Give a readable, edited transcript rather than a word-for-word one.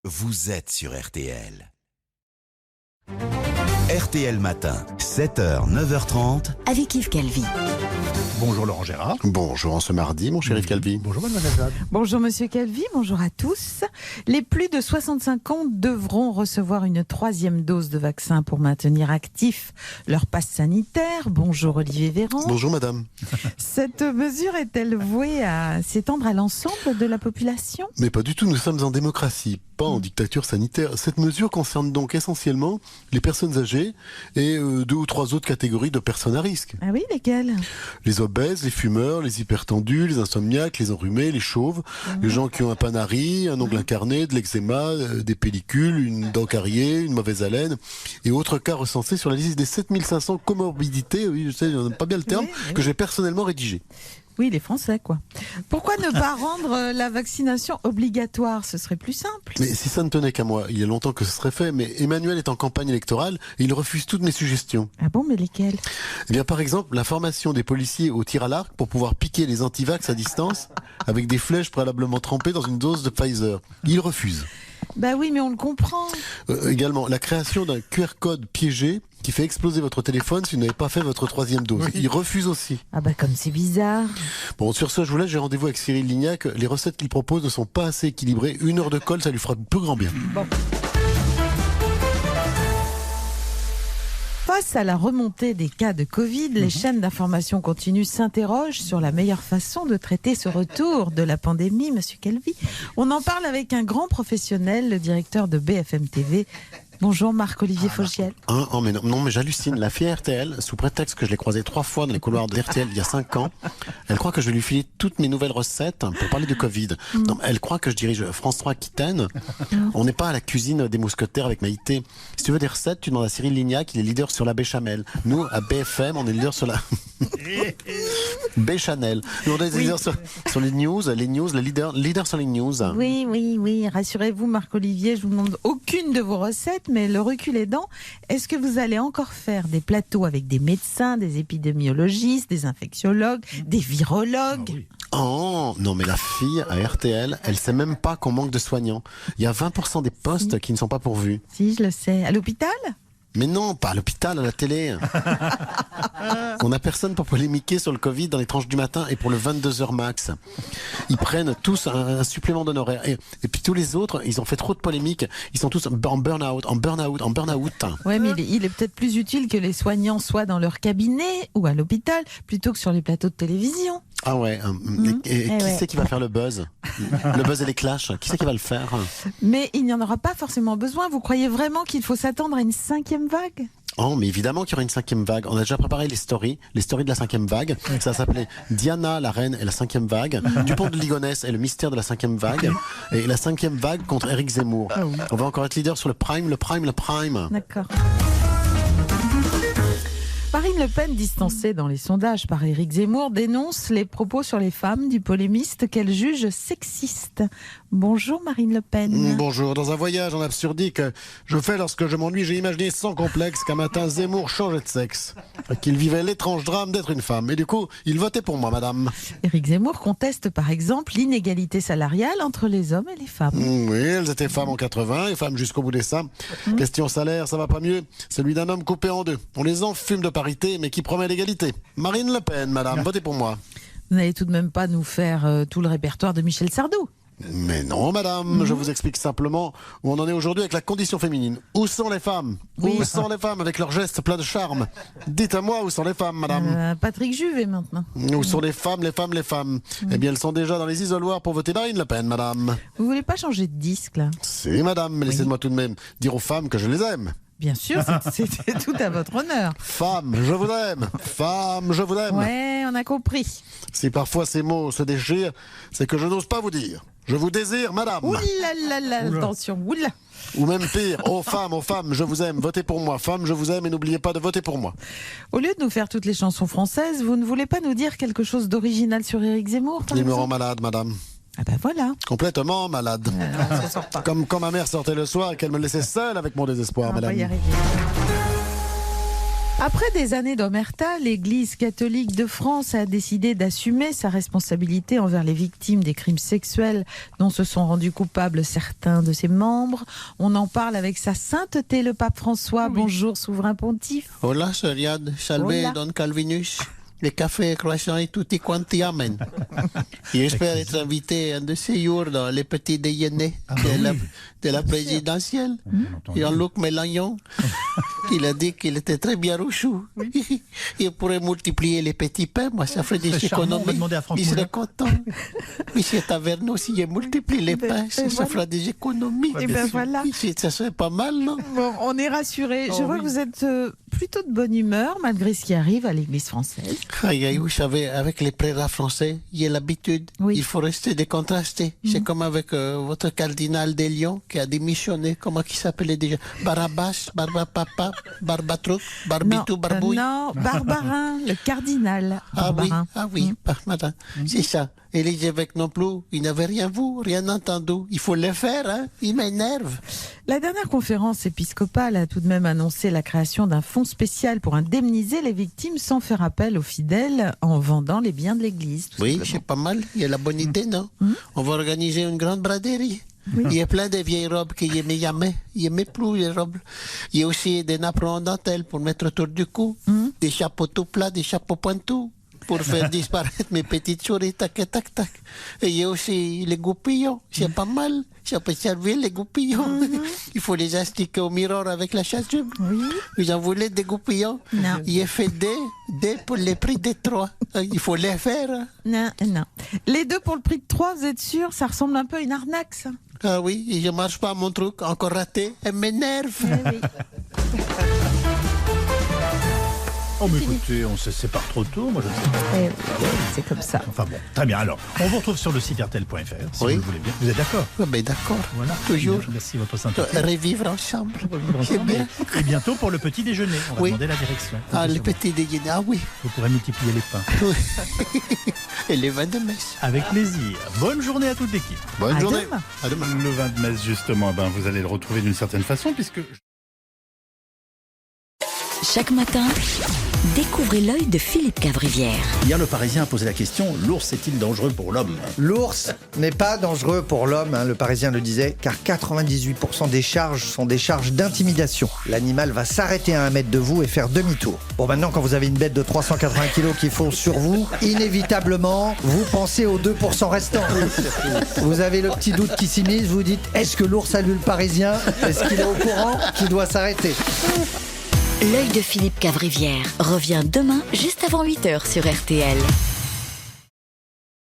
Vous êtes sur RTL. RTL Matin, 7h, 9h30. Avec Yves Calvi. Bonjour Laurent Gérard. Bonjour en ce mardi, mon cher Yves Calvi. Bonjour Mademoiselle Jade. Bonjour Monsieur Calvi, bonjour à tous. Les plus de 65 ans devront recevoir une 3e dose de vaccin pour maintenir actif leur passe sanitaire. Bonjour Olivier Véran. Bonjour madame. Cette mesure est-elle vouée à s'étendre à l'ensemble de la population ? Mais pas du tout, nous sommes en démocratie, pas en dictature sanitaire. Cette mesure concerne donc essentiellement les personnes âgées et 2 ou 3 autres catégories de personnes à risque. Ah oui, lesquelles ? Les obèses, les fumeurs, les hypertendus, les insomniaques, les enrhumés, les chauves, les gens qui ont un panari, un ongle incarné, de l'eczéma, des pellicules, une dent cariée, une mauvaise haleine et autres cas recensés sur la liste des 7500 comorbidités, oui je sais, j'aime pas bien le terme, que j'ai personnellement rédigé. Oui, les Français, quoi. Pourquoi ne pas rendre la vaccination obligatoire ? Ce serait plus simple. Mais si ça ne tenait qu'à moi, il y a longtemps que ce serait fait, mais Emmanuel est en campagne électorale et il refuse toutes mes suggestions. Ah bon, mais lesquelles ? Eh bien, par exemple, la formation des policiers au tir à l'arc pour pouvoir piquer les antivax à distance avec des flèches préalablement trempées dans une dose de Pfizer. Il refuse. Bah oui, mais on le comprend. Également, la création d'un QR code piégé qui fait exploser votre téléphone si vous n'avez pas fait votre 3e dose. Il refuse aussi. Ah bah comme c'est bizarre. Bon, sur ce, je vous laisse, j'ai rendez-vous avec Cyril Lignac. Les recettes qu'il propose ne sont pas assez équilibrées. 1 heure de colle, ça lui fera peu grand bien. Bon. Face à la remontée des cas de Covid, les chaînes d'information continues s'interrogent sur la meilleure façon de traiter ce retour de la pandémie, Monsieur Calvi. On en parle avec un grand professionnel, le directeur de BFM TV. Bonjour Marc-Olivier Fogiel. Mais non, mais j'hallucine. La fille RTL, sous prétexte que je l'ai croisée 3 fois dans les couloirs de RTL il y a 5 ans, elle croit que je vais lui filer toutes mes nouvelles recettes pour parler de Covid. Non, elle croit que je dirige France 3 Aquitaine. On n'est pas à la cuisine des mousquetaires avec Maïté. Si tu veux des recettes, tu demandes à Cyril Lignac, il est leader sur la béchamel. Nous, à BFM, on est leader sur la béchamel. Nous, on est leader sur les news, les leader sur les news. Oui. Rassurez-vous Marc-Olivier, je vous demande aucune de vos recettes. Mais le recul aidant, est-ce que vous allez encore faire des plateaux avec des médecins, des épidémiologistes, des infectiologues, des virologues ? Oh, non, mais la fille à RTL, elle sait même pas qu'on manque de soignants. Il y a 20% des postes qui ne sont pas pourvus. Si, je le sais. À l'hôpital ? Mais non, pas à l'hôpital, à la télé. On n'a personne pour polémiquer sur le Covid dans les tranches du matin et pour le 22h max. Ils prennent tous un supplément d'honoraires. Et puis tous les autres, ils ont fait trop de polémiques. Ils sont tous en burn-out. Ouais, mais il est peut-être plus utile que les soignants soient dans leur cabinet ou à l'hôpital plutôt que sur les plateaux de télévision. Ah ouais. Et qui c'est qui va faire le buzz ? Le buzz et les clashs, qui c'est qui va le faire ? Mais il n'y en aura pas forcément besoin. Vous croyez vraiment qu'il faut s'attendre à une 5e vague ? Oh, mais évidemment qu'il y aura une 5e vague. On a déjà préparé les stories de la 5e vague. Ça s'appelait Diana, la reine et la 5e vague. Dupont de Ligonnès et le mystère de la 5e vague. Et la 5e vague contre Éric Zemmour. Ah oui. On va encore être leader sur le prime. D'accord. Marine Le Pen, distancée dans les sondages par Éric Zemmour, dénonce les propos sur les femmes du polémiste qu'elle juge sexistes. Bonjour Marine Le Pen. Bonjour. Dans un voyage en absurdie que je fais lorsque je m'ennuie, j'ai imaginé sans complexe qu'un matin Zemmour changeait de sexe, qu'il vivait l'étrange drame d'être une femme. Et du coup, il votait pour moi, madame. Éric Zemmour conteste par exemple l'inégalité salariale entre les hommes et les femmes. Oui, elles étaient femmes en 80 et femmes jusqu'au bout des seins. Question salaire, ça va pas mieux. Celui d'un homme coupé en 2. On les enfume de parité, mais qui promet l'égalité. Marine Le Pen, madame, votez pour moi. Vous n'allez tout de même pas nous faire tout le répertoire de Michel Sardou ? Mais non, madame, je vous explique simplement où on en est aujourd'hui avec la condition féminine. Où sont les femmes ? Où sont les femmes avec leurs gestes pleins de charme ? Dites-moi où sont les femmes, madame. Patrick Juvet, maintenant. Où sont les femmes ? Eh bien, elles sont déjà dans les isoloirs pour voter Marine Le Pen, madame. Vous voulez pas changer de disque, là ? Si, madame, mais laissez-moi tout de même dire aux femmes que je les aime. Bien sûr, c'était tout à votre honneur. Femme, je vous aime. Femme, je vous aime. Ouais, on a compris. Si parfois ces mots se déchirent, c'est que je n'ose pas vous dire. Je vous désire, madame. Ouh là là, attention, oula. Ou même pire, aux femmes, je vous aime, votez pour moi. Femmes, je vous aime et n'oubliez pas de voter pour moi. Au lieu de nous faire toutes les chansons françaises, vous ne voulez pas nous dire quelque chose d'original sur Éric Zemmour, par Il me exemple ? rend malade, madame. Ah ben voilà. Complètement malade. Non, ça sort pas. Comme quand ma mère sortait le soir et qu'elle me laissait seule avec mon désespoir, On va madame. y arriver. Après des années d'omerta, l'Église catholique de France a décidé d'assumer sa responsabilité envers les victimes des crimes sexuels dont se sont rendus coupables certains de ses membres. On en parle avec sa sainteté le pape François. Oui. Bonjour, souverain pontife. Hola, Seriad, salve Hola. Don Calvinus. Les cafés, croissants et tutti quanti amen. J'espère être invité un de ces jours dans les petits déjeuners de la présidentielle. Jean-Luc Mélenchon, il a dit qu'il était très bien rouchou. Il pourrait multiplier les petits pains, moi ça ferait des économies. Il serait content. Monsieur Taverneau, s'il multiplie les pains, ça fera des économies. Et ben voilà. Ça serait pas mal, non? Bon, on est rassurés. Je vois que vous êtes plutôt de bonne humeur malgré ce qui arrive à l'Église française. Aïe, aïe, vous savez, avec les prélats français, il y a l'habitude. Oui. Il faut rester décontrasté. C'est comme avec votre cardinal des Lions qui a démissionné. Comment il s'appelait déjà? Barabbas, Barbapapa, Barbatruc, Barbitou, Barbouille. Non, Barbarin, le cardinal. Barbarin. Ah oui, madame. C'est ça. Et les évêques non plus, ils n'avaient rien vu, rien entendu. Il faut le faire, hein. Ils m'énervent. La dernière conférence épiscopale a tout de même annoncé la création d'un fonds spécial pour indemniser les victimes sans faire appel aux fidèles en vendant les biens de l'Église. Oui, c'est pas mal. Il y a la bonne idée, non? On va organiser une grande braderie. Oui. Il y a plein de vieilles robes qu'il n'aimait jamais. Il n'aimait plus les robes. Il y a aussi des napperons en dentelle pour mettre autour du cou, des chapeaux tout plats, des chapeaux pointus pour faire disparaître mes petites souris, tac, tac, tac. Et il y a aussi les goupillons, c'est pas mal. Ça peut servir les goupillons. Il faut les astiquer au miroir avec la chasuble. Oui. Vous en voulez des goupillons? Non. Il est fait des pour le prix des 3. Il faut les faire. Hein. Non. Les 2 pour le prix de 3, vous êtes sûr? Ça ressemble un peu à une arnaque, ça. Ah oui, et je marche pas mon truc, encore raté. Elle m'énerve. Oui. Oh, mais écoutez, on se sépare trop tôt, moi je ne sais pas. Oui, c'est comme ça. Enfin bon, très bien. Alors, on vous retrouve sur le site rtl.fr, si vous le voulez bien. Vous êtes d'accord? Oui, ben d'accord. Voilà. Toujours. Merci votre sainteté. Revivre ensemble. C'est bien. Et bientôt pour le petit déjeuner. On va demander la direction. Ah, le petit déjeuner, ah oui. Vous pourrez multiplier les pains. Oui. Et les vins de messe. Avec plaisir. Bonne journée à toute l'équipe. Bonne journée. Demain. À demain. Le vin de messe, justement, vous allez le retrouver d'une certaine façon, puisque... Chaque matin, découvrez l'œil de Philippe Cavrivière. Hier, le Parisien a posé la question, l'ours est-il dangereux pour l'homme? L'ours n'est pas dangereux pour l'homme, le Parisien le disait, car 98% des charges sont des charges d'intimidation. L'animal va s'arrêter à 1 mètre de vous et faire demi-tour. Bon, maintenant, quand vous avez une bête de 380 kilos qui fonce sur vous, inévitablement, vous pensez aux 2% restants. Vous avez le petit doute qui s'immisce, vous dites, est-ce que l'ours a lu le Parisien? Est-ce qu'il est au courant qu'il doit s'arrêter? L'œil de Philippe Cavrivière revient demain juste avant 8h sur RTL.